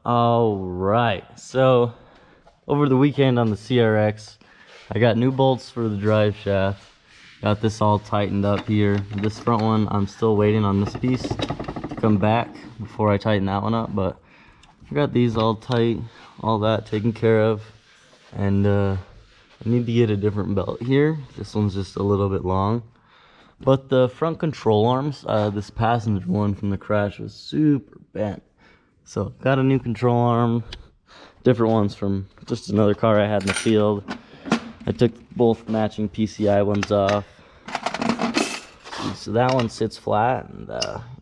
All right, so over the weekend on the CRX, I got new bolts for the drive shaft. Got this all tightened up here. This front one, I'm still waiting on this piece to come back before I tighten that one up, but I got these all tight, all that taken care of. And I need to get a different belt here. This one's just a little bit long. But the front control arms, this passenger one from the crash was super bent. So got a new control arm, different ones from just another car I had in the field. I took both matching PCI ones off. So that one sits flat, and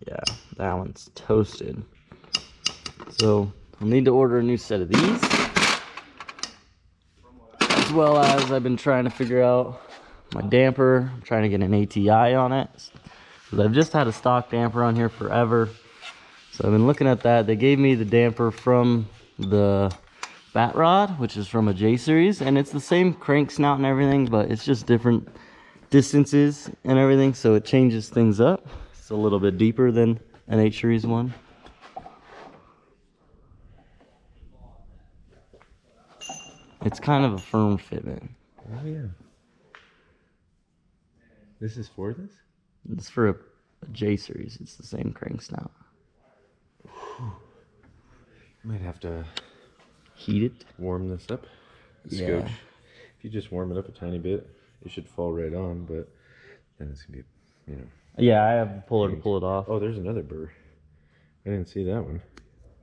yeah, that one's toasted. So I'll need to order a new set of these. As well as I've been trying to figure out my damper. I'm trying to get an ATI on it, because I've just had a stock damper on here forever. So I've been looking at that. They gave me the damper from the bat rod, which is from a J series, and it's the same crank snout and everything, but it's just different distances and everything, so it changes things up. It's a little bit deeper than an H series one. It's kind of a firm fitment. Oh yeah. This is for this? It's for a J series. It's the same crank snout. Might have to heat it, warm this up. Yeah. Scotch. If you just warm it up a tiny bit, it should fall right on, but then it's gonna be, you know. Yeah, I have a puller to pull it off. Oh, there's another burr. I didn't see that one.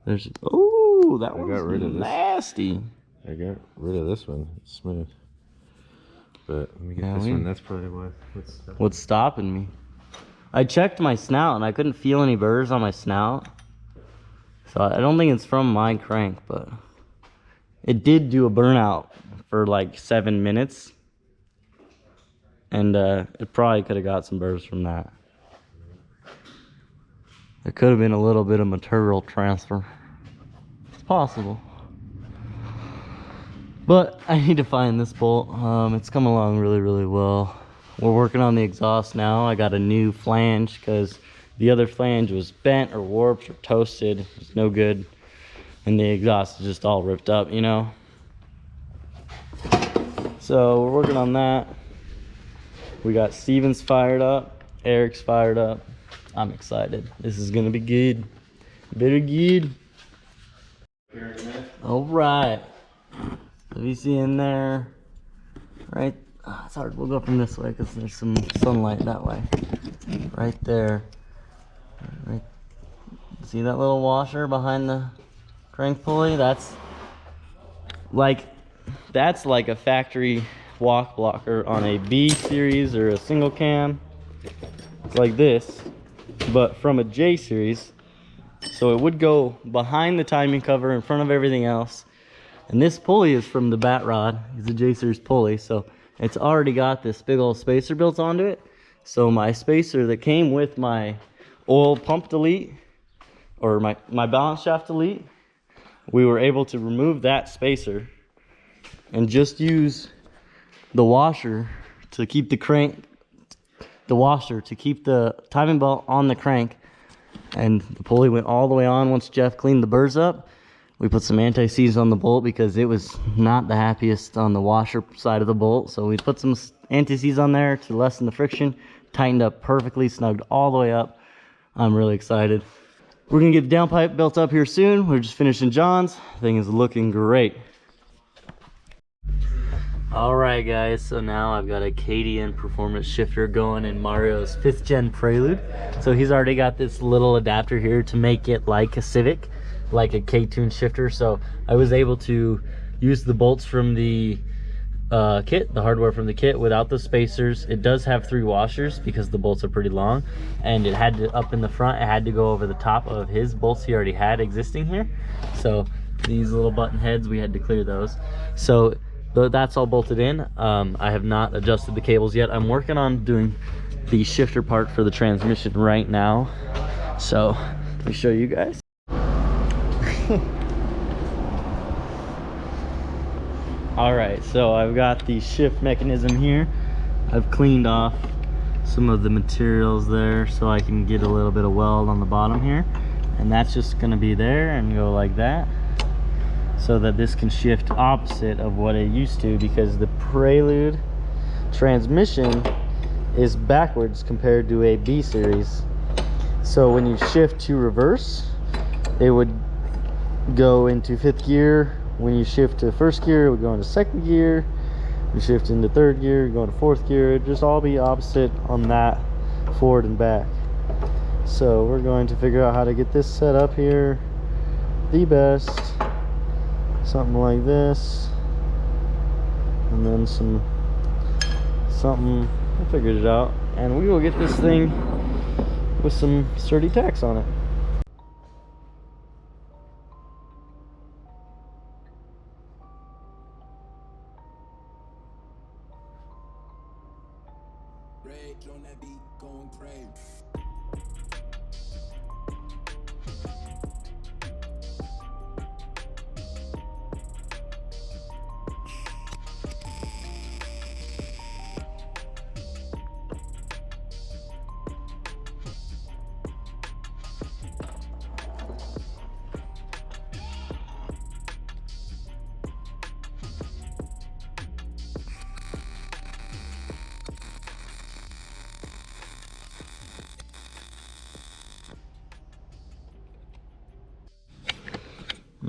There's, oh, that one's got rid of this. nasty. I got rid of this one. It's smooth. But let me get this one. That's probably what's stopping me. I checked my snout and I couldn't feel any burrs on my snout. So I don't think it's from my crank, but it did do a burnout for like 7 minutes. And it probably could have got some burrs from that. It could have been a little bit of material transfer. It's possible. But I need to find this bolt. It's come along really, really well. We're working on the exhaust now. I got a new flange because the other flange was bent or warped or toasted. It's no good. And the exhaust is just all ripped up, you know. So we're working on that. We got Steven's fired up. Eric's fired up. I'm excited. This is gonna be good. Very good. All right. So you see in there, right? Oh, it's hard. We'll go from this way because there's some sunlight that way. Right there. Right. See that little washer behind the crank pulley? That's like a factory walk blocker on a B series or a single cam. It's like this, but from a J series. So it would go behind the timing cover in front of everything else. And this pulley is from the bat rod. It's a J series pulley, so it's already got this big old spacer built onto it. So my spacer that came with my oil pump delete, or my balance shaft delete, we were able to remove that spacer and just use the washer to keep the crank, to keep the timing belt on the crank. And the pulley went all the way on once Jeff cleaned the burrs up. We put some anti-seize on the bolt because it was not the happiest on the washer side of the bolt. So we put some anti-seize on there to lessen the friction. Tightened up perfectly, snugged all the way up. I'm really excited. We're gonna get the downpipe built up here soon. We're just finishing John's. Thing is looking great. All right, guys, so now I've got a KDN performance shifter going in Mario's 5th gen Prelude. So he's already got this little adapter here to make it like a Civic, like a K-tune shifter. So I was able to use the bolts from the kit, the hardware from the kit, without the spacers. It does have 3 washers because the bolts are pretty long, and it had to, up in the front, it had to go over the top of his bolts he already had existing here. So these little button heads, we had to clear those. So that's all bolted in. I have not adjusted the cables yet. I'm working on doing the shifter part for the transmission right now. So let me show you guys. All right, so I've got the shift mechanism here. I've cleaned off some of the materials there so I can get a little bit of weld on the bottom here. And that's just gonna be there and go like that. so that this can shift opposite of what it used to, because the Prelude transmission is backwards compared to a B series. So when you shift to reverse, it would go into 5th gear. When you shift to 1st gear, it would go into 2nd gear. You shift into 3rd gear, go into 4th gear. It'd just all be opposite on that forward and back. So we're going to figure out how to get this set up here the best. Something like this, and then something. I figured it out, and we will get this thing with some sturdy tacks on it. On that beat, going crazy.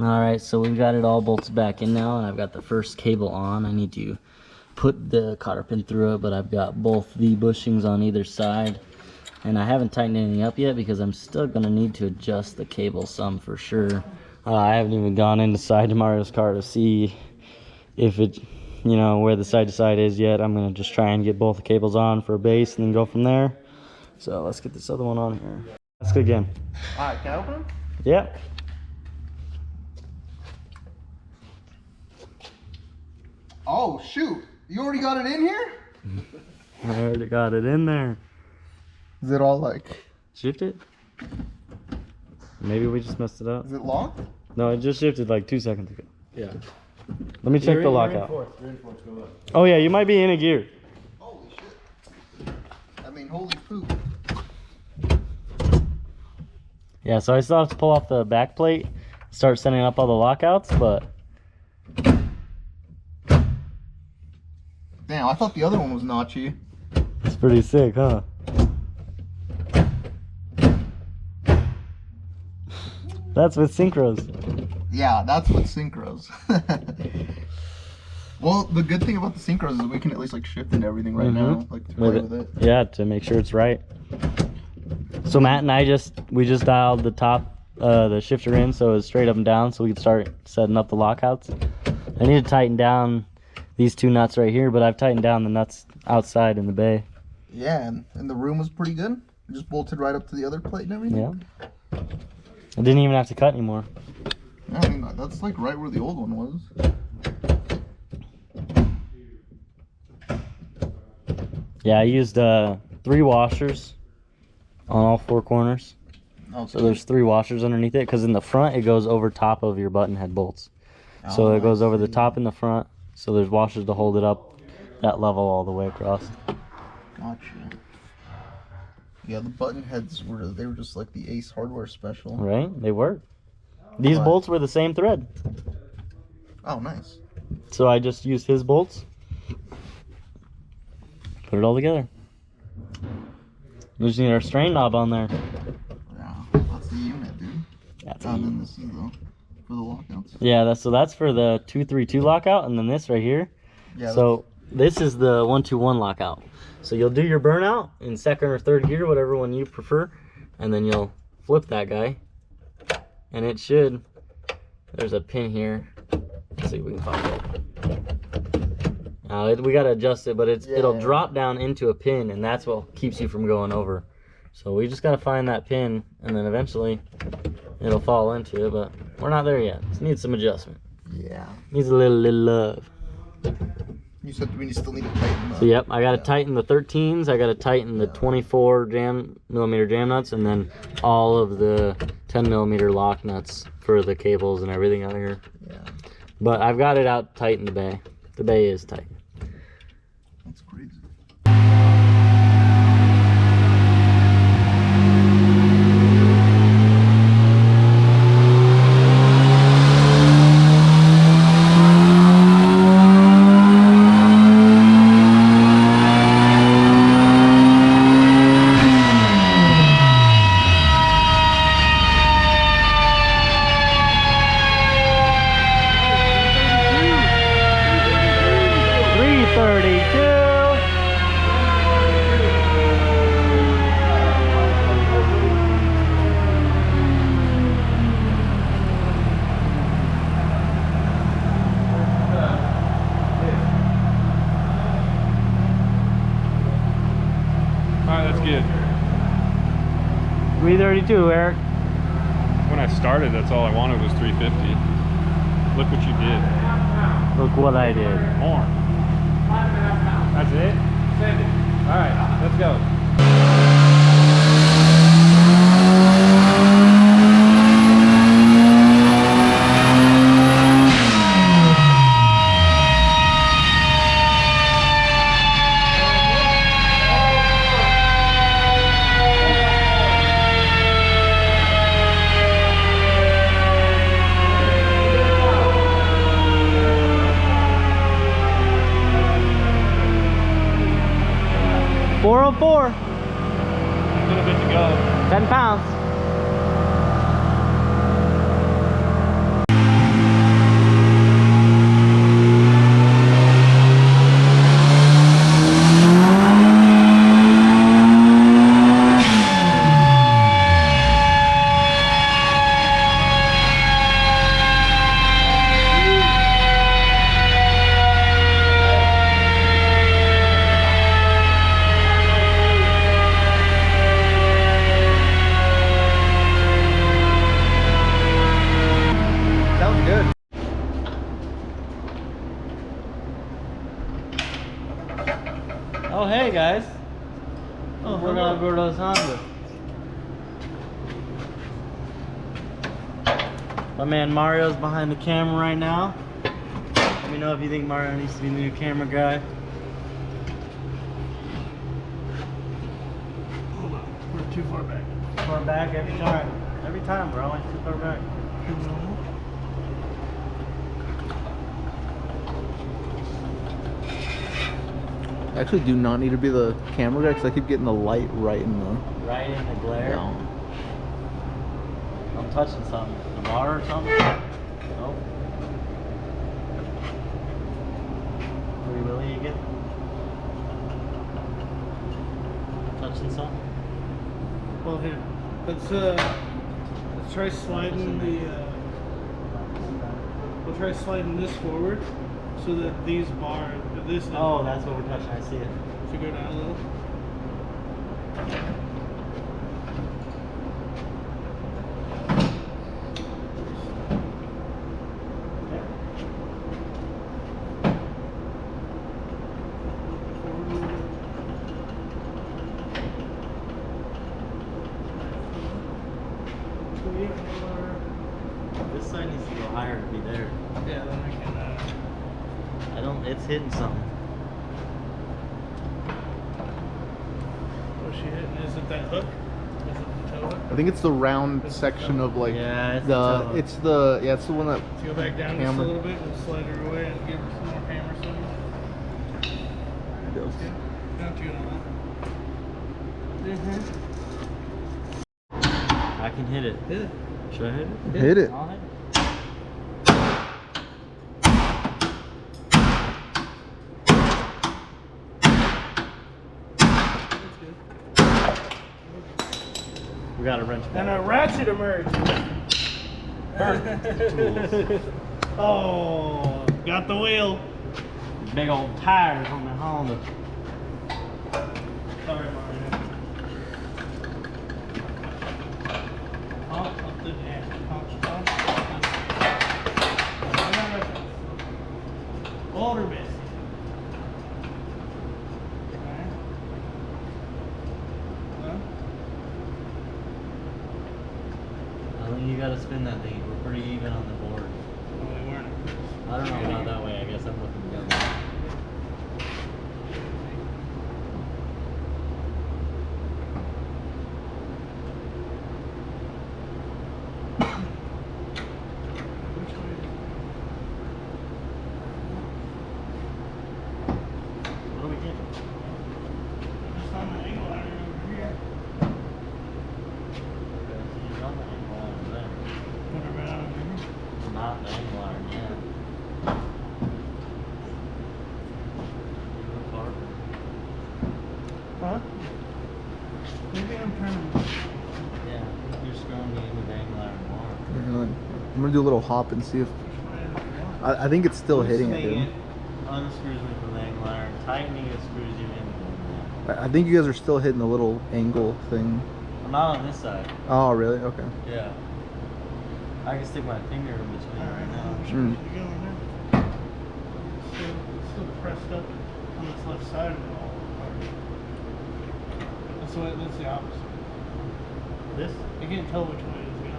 Alright, so we've got it all bolted back in now, and I've got the first cable on. I need to put the cotter pin through it, but I've got both the bushings on either side, and I haven't tightened anything up yet because I'm still going to need to adjust the cable some for sure. I haven't even gone inside Mario's car to see if it, you know, where the side to side is yet. I'm going to just try and get both the cables on for a base and then go from there. So let's get this other one on here. Let's go again. Alright, can I open them? Yep. Oh shoot, you already got it in here? I already got it in there. Is it all like... Shift it? Maybe we just messed it up. Is it locked? No, it just shifted like 2 seconds ago. Yeah. Let me check the lockout. Oh yeah, you might be in a gear. Holy shit. I mean, holy poop. Yeah, so I still have to pull off the back plate, start setting up all the lockouts, but... Damn, I thought the other one was notchy. It's pretty sick, huh? That's with synchros. Yeah, that's what synchros. Well, the good thing about the synchros is we can at least like shift and everything right now, like to play with it. Yeah, to make sure it's right. So Matt and I we just dialed the top, the shifter in so it's straight up and down, so we can start setting up the lockouts. I need to tighten down these 2 nuts right here, but I've tightened down the nuts outside in the bay. Yeah, and the room was pretty good. It just bolted right up to the other plate and everything. Yeah. I didn't even have to cut anymore. Yeah, I mean, that's like right where the old one was. Yeah, I used 3 washers on all 4 corners. Oh, So there's 3 washers underneath it, because in the front it goes over top of your button head bolts. So it goes over the top in the front, so there's washers to hold it up that level all the way across. Gotcha. Yeah, the button heads were just like the Ace Hardware special. Right? They work. These What? bolts were the same thread. Oh, nice. So I just used his bolts. Put it all together. We just need our strain knob on there. Yeah, that's the unit, dude. That's And then this is for the lockouts. Yeah, that's for the 232 lockout, and then this right here. Yeah. So this is the 121 lockout. So you'll do your burnout in 2nd or 3rd gear, whatever one you prefer, and then you'll flip that guy, and it should. There's a pin here. Let's see if we can pop it. We gotta adjust it, but it'll drop down into a pin, and that's what keeps you from going over. So we just gotta find that pin, and then eventually it'll fall into it. But we're not there yet. It needs some adjustment. Yeah. Needs a little love. You said we still need to tighten So yep, I gotta tighten the 13s, I gotta tighten the 24 millimeter jam nuts, and then all of the 10mm lock nuts for the cables and everything out here. Yeah. But I've got it out tight in the bay. The bay is tight. That's crazy. 332, Eric. When I started, that's all I wanted was 350. Look what you did. Look what I did. More. That's it? Send it. All right, let's go. 404. A little bit to go. 10 pounds. Oh, hey guys. Oh, we're on Gordos Honda. My man Mario's behind the camera right now. Let me know if you think Mario needs to be the new camera guy. Hold on, we're too far back. Far back every time. Every time, bro. I'm too far back. I actually do not need to be the camera guy because I keep getting the light right in the... Right in the glare. No. I'm touching something. The bar or something? Nope. Free Willy again? Touching something? Well, here, let's try sliding the. We'll try sliding this forward so that these bars, this. Oh, that's what we're touching. I see it. To go down a little. This side needs to go higher to be there. Yeah, then I can. I don't. It's hitting something. What's she hitting? Is it that hook? Is it the toe hook? I think it's the round section of like Yeah, it's the toe hook. it's the it's the one that Let's go back down just a hammer. little bit and slide her away and give her some more hammer something. goes. Okay. Not too long. I can hit it. Hit it. Should I hit it? Hit it. I'll hit it. We got a wrench back. And a ratchet emerged. Tools. Oh, got the wheel. Big old tires on the Honda. Sorry, Mario. Pump up the pump. Older bit. I think you gotta spin that thing. We're pretty even on the board. Well, we weren't. I don't know about that way. I guess I'm looking the other way. Which way? What do we get? Just on the angle iron over here. You're on the angle iron there. What about over here? Not the angle iron, yeah. Huh? Maybe I'm trying to. Yeah, you're screwing me with the angle iron more. I'm gonna do a little hop and see if I think it's still hitting it, Loosening dude. unscrews me from the angle iron. Tightening it screws you in. I think you guys are still hitting the little angle thing. Well, not on this side. Oh, really? Okay. Yeah. I can stick my finger in between right now. Mm. Still pressed up on this left side of it all. That's the opposite. This? I can't tell which way it's going.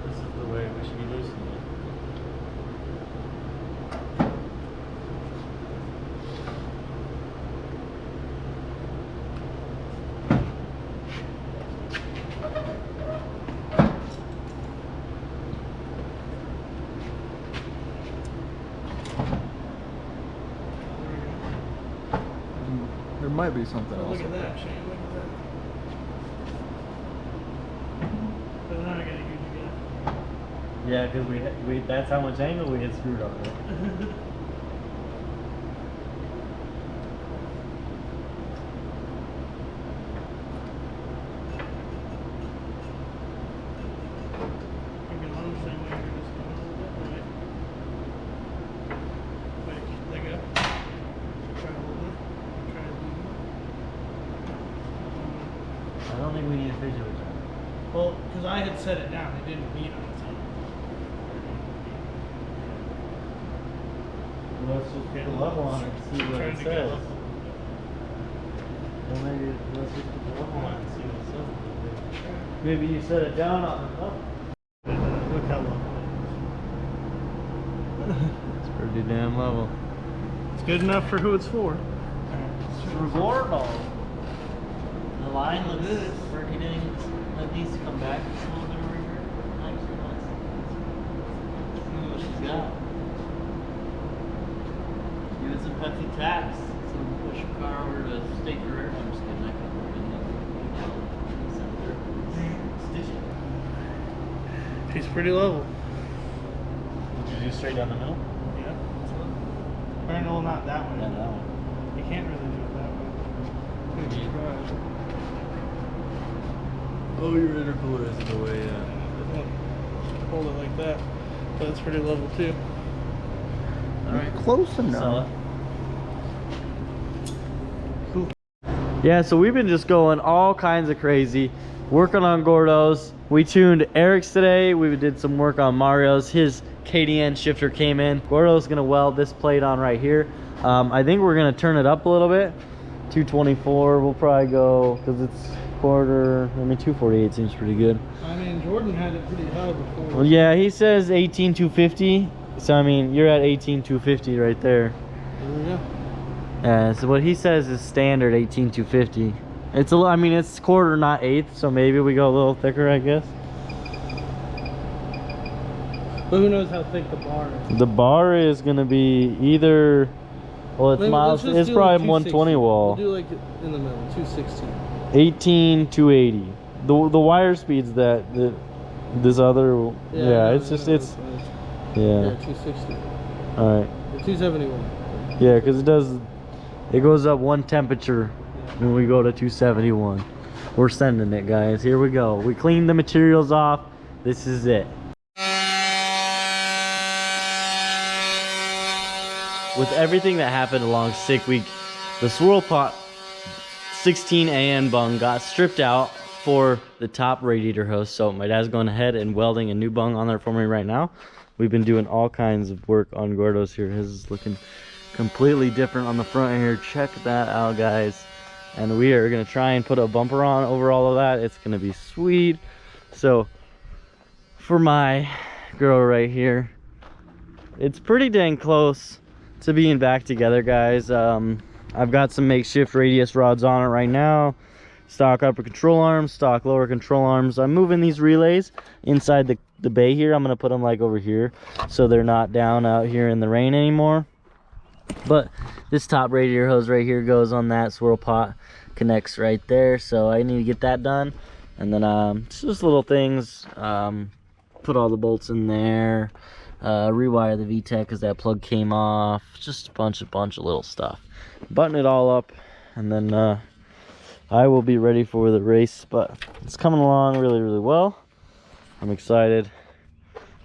This is the way we should be loosening it. There might be something Oh, else. look at that, Shane. Look at that. But now I gotta use it again. Yeah, because we that's how much angle we had screwed on it. I don't think we need a fidget with that. Well, because I had set it down, it didn't beat on its own. Let's just get a level on it and see what it says. Well, maybe let's just put the level on it and see what it says. Maybe you set it down on the level. Look how low It's pretty damn level. it's good enough for who it's for. For Gordos. The line looks pretty dang. That needs to come back just a little bit over here. Actually, let's see what she's got. Give it some Pepsi taps. So we push your car over to State Career. I'm just kidding. I can't work in there. Stitch it. She's pretty level. Did you do straight down the middle? Yeah. Or no, not that way. Yeah, that one. You can't really do it that way. Good try. Oh, your intercooler is in the way, yeah. Hold it like that. So it's pretty level too. Alright. Close enough. Cool. Yeah, so we've been just going all kinds of crazy. Working on Gordos. We tuned Eric's today. We did some work on Mario's. His KDN shifter came in. Gordo's gonna weld this plate on right here. I think we're gonna turn it up a little bit. 224, we'll probably go, because it's quarter, 248 seems pretty good. I mean, Jordan had it pretty high before. Well, yeah, he says 18,250. So, I mean, you're at 18,250 right there. There we go. Yeah, so what he says is standard 18,250. It's I mean, it's quarter, not eighth, so maybe we go a little thicker, I guess. But who knows how thick the bar is. The bar is gonna be either, well, it's Maybe miles, let's just it's do probably like 120 wall. We'll do like in the middle, 260. 18,280. The wire speeds that this other, yeah, it's just, it's, Yeah, yeah. 260. All right. 271. Yeah, because it goes up one temperature when we go to 271. We're sending it, guys. Here we go. We cleaned the materials off. This is it. With everything that happened along sick week, the swirl pot 16 AN bung got stripped out for the top radiator hose. So my dad's going ahead and welding a new bung on there for me right now. We've been doing all kinds of work on Gordos here. His is looking completely different on the front here. Check that out, guys. And we are gonna try and put a bumper on over all of that. It's gonna be sweet. So for my girl right here, it's pretty dang close to being back together, guys. I've got some makeshift radius rods on it right now. Stock upper control arms, stock lower control arms. I'm moving these relays inside the bay here. I'm gonna put them like over here so they're not down out here in the rain anymore. But this top radiator hose right here goes on that swirl pot, connects right there. So I need to get that done. And then it's just little things. Put all the bolts in there. Rewire the VTEC because that plug came off. Just a bunch of little stuff. Button it all up, and then I will be ready for the race. But it's coming along really, really well. I'm excited.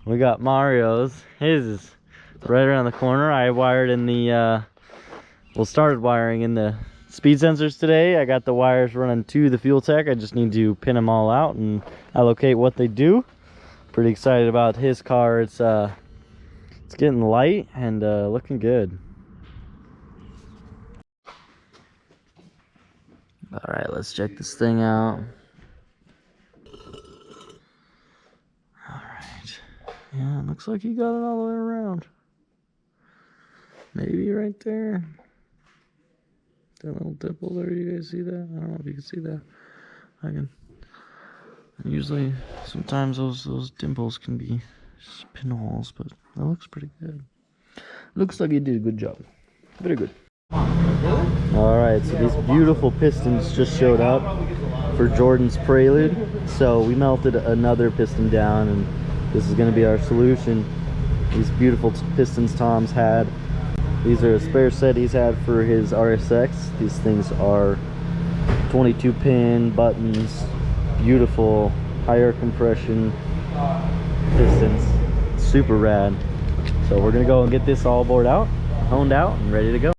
We got Mario's. His is right around the corner. I wired in the started wiring in the speed sensors today. I got the wires running to the fuel tech. I just need to pin them all out and allocate what they do. Pretty excited about his car. It's getting light and looking good. All right, let's check this thing out. All right. Yeah, it looks like he got it all the way around. Maybe right there. That little dimple there, you guys see that? I don't know if you can see that. I can. Usually, sometimes those dimples can be just pinholes, but that looks pretty good. Looks like you did a good job. Very good. Alright, so these beautiful pistons just showed up for Jordan's Prelude. So we melted another piston down, and this is going to be our solution. These beautiful pistons Tom's had. These are a spare set he's had for his RSX. These things are 22 pin buttons, beautiful higher compression pistons, super rad. So we're gonna go and get this all bored out, honed out, and ready to go.